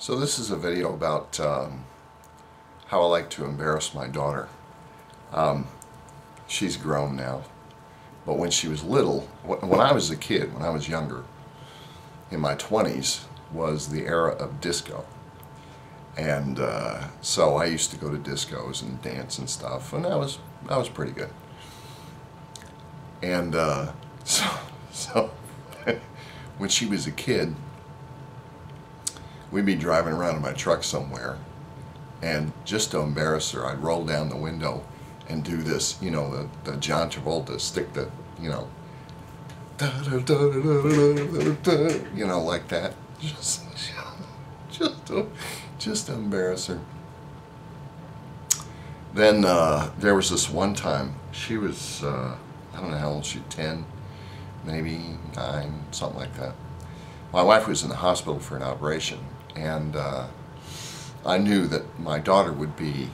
So this is a video about how I like to embarrass my daughter. She's grown now, but when she was little, when I was a kid, when I was younger, in my 20s, was the era of disco. And so I used to go to discos and dance and stuff, and that was pretty good. And so when she was a kid, we'd be driving around in my truck somewhere, and just to embarrass her, I'd roll down the window and do this, you know, the John Travolta, stick the, you know, you know, like that, just to embarrass her. Then there was this one time, she was, I don't know how old she was, 10, maybe 9, something like that. My wife was in the hospital for an operation, and I knew that my daughter would be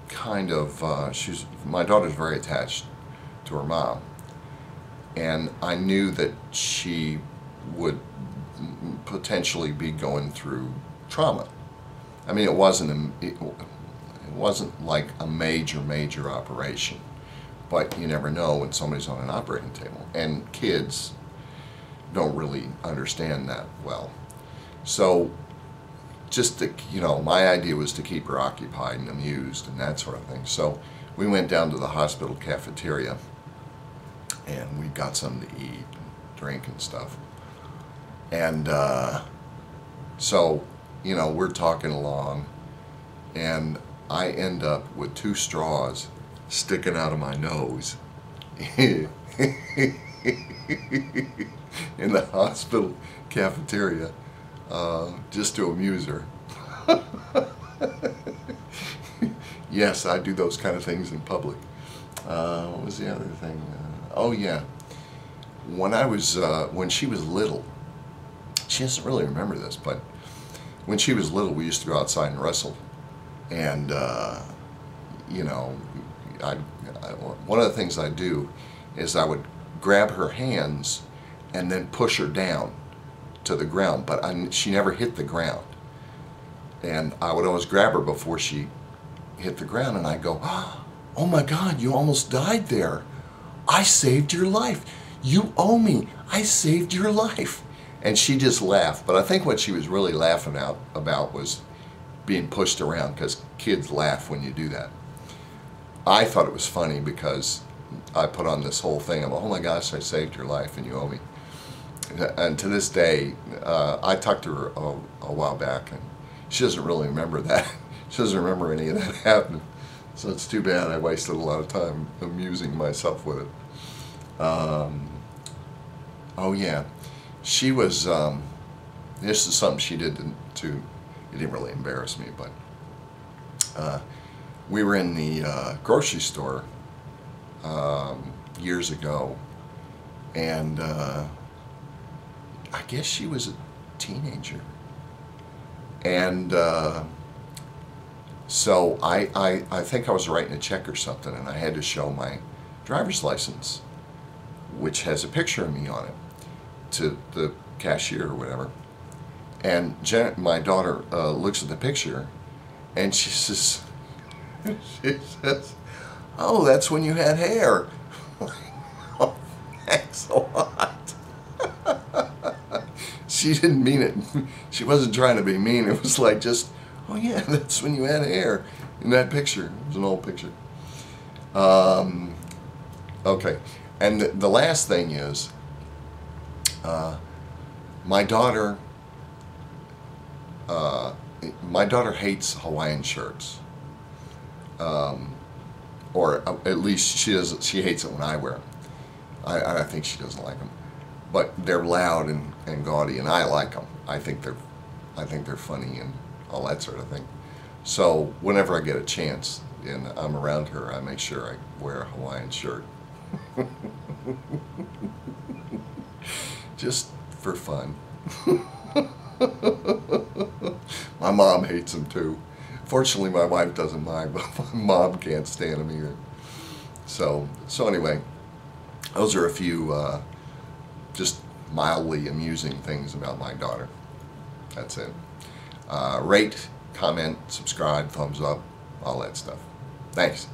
kind of, my daughter's very attached to her mom, and I knew that she would potentially be going through trauma. I mean, it wasn't like a major operation, but you never know when somebody's on an operating table, and kids don't really understand that well. So just to, you know, my idea was to keep her occupied and amused and that sort of thing. So we went down to the hospital cafeteria and we got something to eat and drink and stuff. And so, you know, we're talking along, and I end up with 2 straws sticking out of my nose in the hospital cafeteria, just to amuse her. Yes, I do those kind of things in public. What was the other thing? Oh yeah, when she was little, she doesn't really remember this, but when she was little, we used to go outside and wrestle, and you know, one of the things I do is I would grab her hands and then push her down to the ground, but she never hit the ground. And I would always grab her before she hit the ground, and I'd go, "Oh my God, you almost died there. I saved your life. You owe me. I saved your life." And she just laughed, but I think what she was really laughing about was being pushed around, because kids laugh when you do that. I thought it was funny because I put on this whole thing of, "Oh my gosh, I saved your life and you owe me." And to this day, I talked to her a while back, and she doesn't really remember that. She doesn't remember any of that happening. So it's too bad. I wasted a lot of time amusing myself with it. Oh yeah, she was, this is something she did to it didn't really embarrass me, but we were in the grocery store years ago, and I guess she was a teenager, and so I think I was writing a check or something, and I had to show my driver's license, which has a picture of me on it, to the cashier or whatever. And my daughter looks at the picture, and she says, "Oh, that's when you had hair." Oh, thanks a lot. She didn't mean it. She wasn't trying to be mean. It was like just, "Oh yeah, that's when you had hair in that picture." It was an old picture. Okay, and the last thing is, my daughter hates Hawaiian shirts, or at least she hates it when I wear them. I think she doesn't like them, but they're loud and gaudy, and I like them. I think they're funny and all that sort of thing. So whenever I get a chance and I'm around her, I make sure I wear a Hawaiian shirt. Just for fun. My mom hates them too. Fortunately, my wife doesn't mind, but my mom can't stand them either. So anyway, those are a few just mildly amusing things about my daughter. That's it. Rate, comment, subscribe, thumbs up, all that stuff. Thanks.